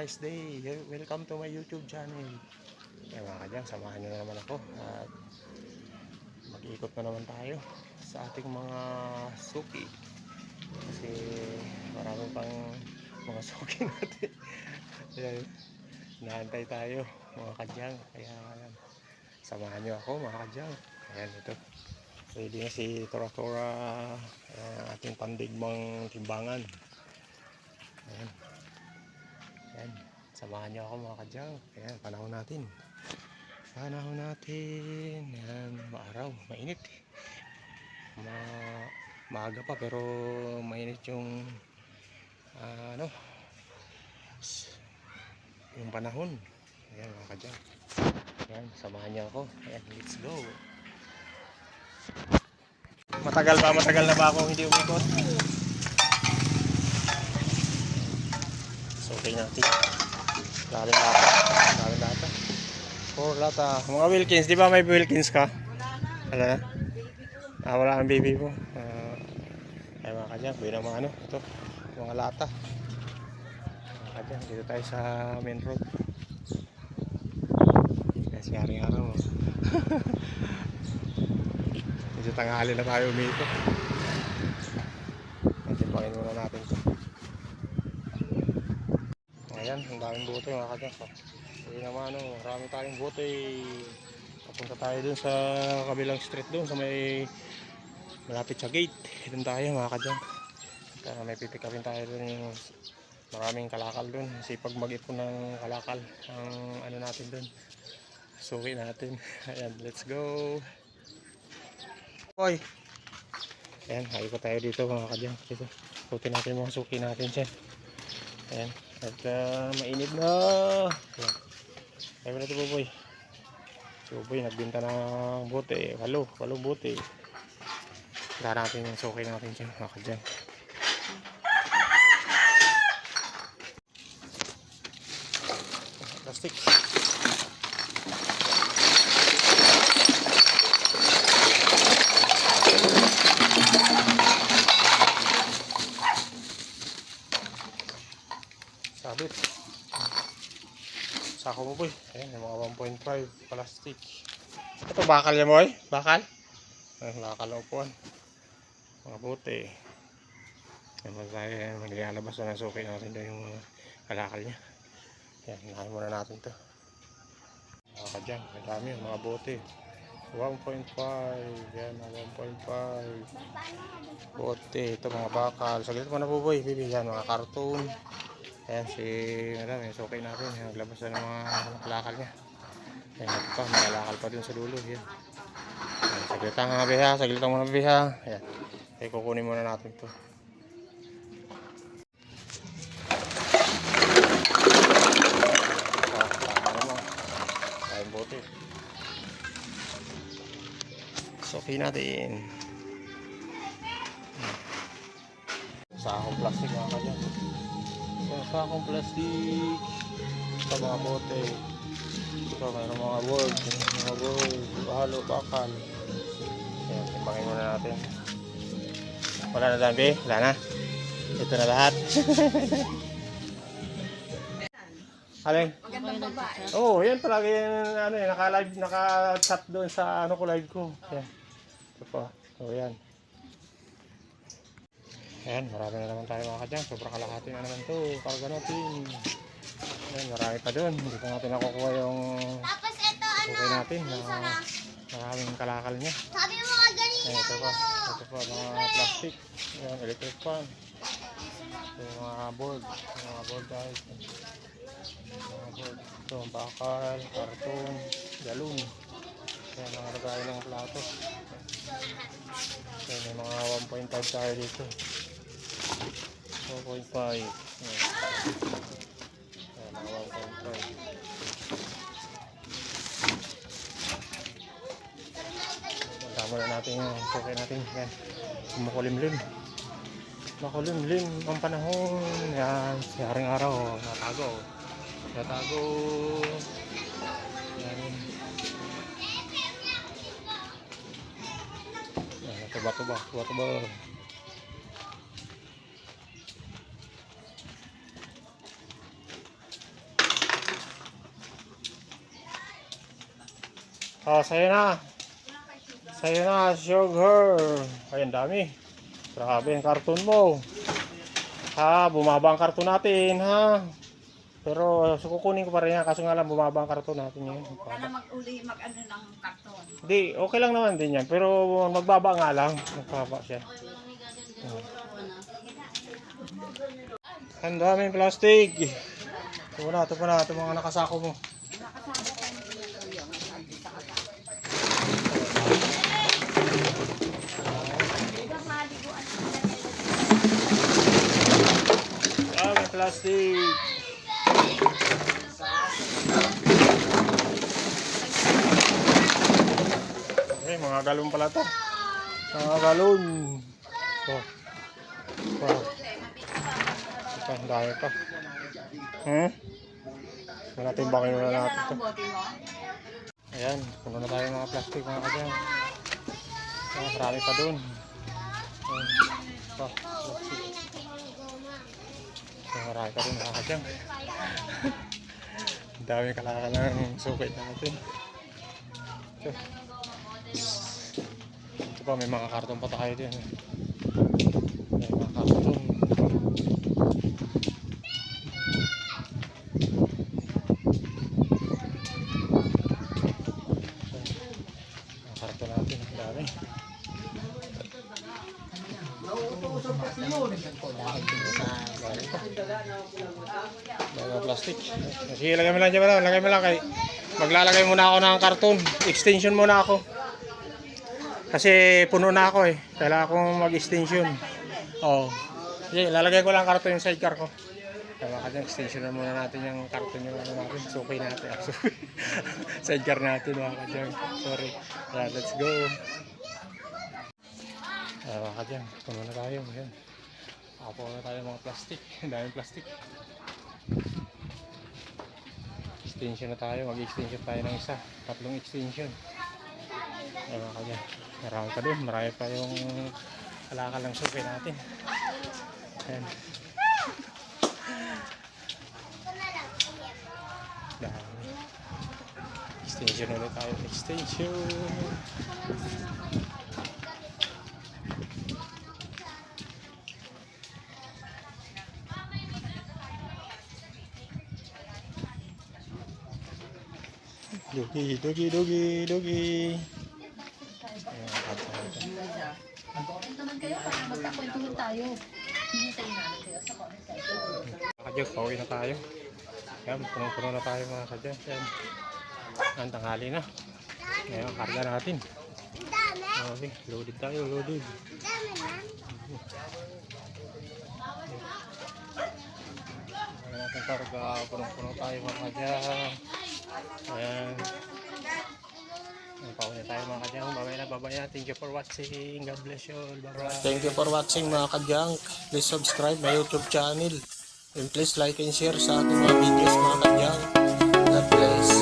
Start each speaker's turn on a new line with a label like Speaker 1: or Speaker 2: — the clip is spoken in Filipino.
Speaker 1: nice day. Welcome to my YouTube channel. Kaya mga kadyang, samahan nyo na naman ako at mag-iikot na naman tayo sa ating mga suki. Kasi marami pang mga suki natin. Ayan, naantay tayo mga kadyang. Kaya ayan, samahan nyo ako mga kadyang. Ayan, ito. Pwede na si Tora Tora, ating pandigmang timbangan. Ayan. Ayan. Samahan niyo ako mga kadyang. Ayan, panahon natin. Panahon natin. Ayan, maaraw, mainit. Maaga pa pero mainit yung yung panahon. Ayan mga kadyang. Ayan, samahan niyo ako. Ayan, let's go. Matagal na ba akong hindi umikot? So, okay natin. Galing lata. 4 lata. Mga Wilkins, di ba may Wilkins ka? Wala na? Wala kang baby mo. Ay mga kadyang, buhay ng mga ito. Mga lata. Mga kadyang, dito tayo sa main road. Kasi araw-araw. Medyo tanghali na tayo umikot. Natimbangin muna natin ito. Ayan, ang daming butoy mga kadyang. Hindi naman marami tayong butoy. Papunta tayo dun sa kabilang street dun sa may malapit sa gate. Dun tayo mga kadyang. May pipikapin tayo dun yung maraming kalakal dun. Sipag mag-ipon ng kalakal ang natin dun. Suki natin. Ayan, let's go. Hoy! Ayan, hayo tayo dito mga kadyang. Dito, ikutin natin mga suki natin siya. Ayan, at mainit na. Ayan. Kaya mo na ito Buboy. Si Buboy nagbinta ng bote. Walong bote. Dahil natin yung suki natin siya mga kadyang. Plastic. Sabit. Sako mo boy. Ayan, yung mga 1.5 plastic. Ito bakal yan boy? Bakal? Bakal na upuan. Mga bote. Ayan, maglalabas na ng suki natin doon yung kalakal niya. Ayan, hinahin muna natin ito. Mga kadyang, may dami yung mga bote. 1.5. Yan, 1.5 bote. Ito mga bakal. Saglit mo na po boy. Yan, mga karton. Ayan, yung suki natin. Naglabas na ng mga kalakal niya. Ayan, ito pa, may kalakal pa dun sa dulo. Yan. Ayan, saglit ang mga biha. Saglit ang mga biha. Ayan. Kaya kukunin muna natin ito. Bote. Suki natin. Sakong plastic mga kanya. Sakong plastic. Ito mga bote. Ito mayroon mga board. Bahalo, bakal. Ayan, timbangin muna natin. Wala na dami? Wala na? Ito na lahat. Alin?
Speaker 2: Magandang babae.
Speaker 1: Oh, yan palagi yan, naka-live, naka-chat doon sa live ko. Yan. Ito pa. Oh, yan. Ayan, marami na naman tayo mga kadyang. Sobrang kalahati na naman to. Karga natin. Ayan, marami pa doon. Hindi pa natin nakukuha yung suki natin. Maraming kalakal niya.
Speaker 2: Sabi mo nga ganina.
Speaker 1: Ayan, ito pa. Ito pa, mga plastic. Ayan, electric fan. Ito yung mga board. Mga board guys. Ito, bakal, karton, galon. Ayan, mga lagayan ng plato. Ayan, may mga 1.5 tayo dito. 1.5. Ayan, mga 1.5. Tama na natin yung suki natin. Ayan, makulimlim. Makulimlim ang panahon. Ayan, siyaring araw. Natago. Yan. Tuba. Oh, sa'yo na. Sa'yo na, sugar. Ay, ang dami. Grabe, ang karton mo. Ha, bumaba ang karton natin, ha. Pero kukunin ko pa rin yan. Kaso nga lang, bumaba ang karton natin ngayon.
Speaker 2: Sana mag-uli, mag-ano ng karton.
Speaker 1: Hindi, okay lang naman din yan. Pero magbaba nga lang. Magbaba siya. Ang daming plastic. Ito na, ito mga nakasako mo. Daming plastic. Eh, mga galon pala to. Mga galon. Oh. Oh. Ito, ang dami pa. Natimbangin muna natin ito. Ayan, puno na tayo mga plastic mga kadyan. Ayan, marami pa dun. Ayan, ito, plastic. Ayan, marami pa dun mga kadyan. Ang dami kalakalang sukay natin. Ito. Ito pa, may mga karton pa tayo din. May mga karton. Karton natin, ang dami. Mga plastic. Sige, lagay mo lang dyan. Lagay mo lang kay. Maglalagay muna ako ng karton. Extension muna ako. Kasi puno na ako eh. Kailangan akong mag-extension. Oo. Sige, lalagay ko lang karton yung sidecar ko. Kaya dyan, extension na muna natin yung karton yung ano natin. Sukay natin. Sidecar natin mga kadyan. Sorry. Yeah, let's go. Mga kadyan, puno na tayo. Ayan. Apo na tayo mga plastic. Daming plastic. Extension na tayo. Mag-extension tayo ng isa. 3 extension. Ayan mga kadyan. Marami pa doon. Marami pa yung kalakal ng sukay natin. Ayan. Dami. Extension ulit tayo. Extension. Dugi, dugi, dugi, dugi. Ayan,
Speaker 2: naman kayo para magkakwentuhan tayo. Hintayin namin kayo sa comment section.
Speaker 1: Kadyan, pauwi na tayo. Ayan, punong-puno na tayo mga kadyan. Ayan. Ang tanghali na. Ngayon, karga natin. Okay, loaded tayo, loaded. Ayan natin karga, punong-puno tayo mga kadyan. Ayan. Pauwi na tayo mga kadyan. Babaya. Thank you for watching. God bless you all. Bye-bye. Thank you for watching mga kadyan. Please subscribe my YouTube channel. And please like and share sa ating mga videos mga kadyan. God bless.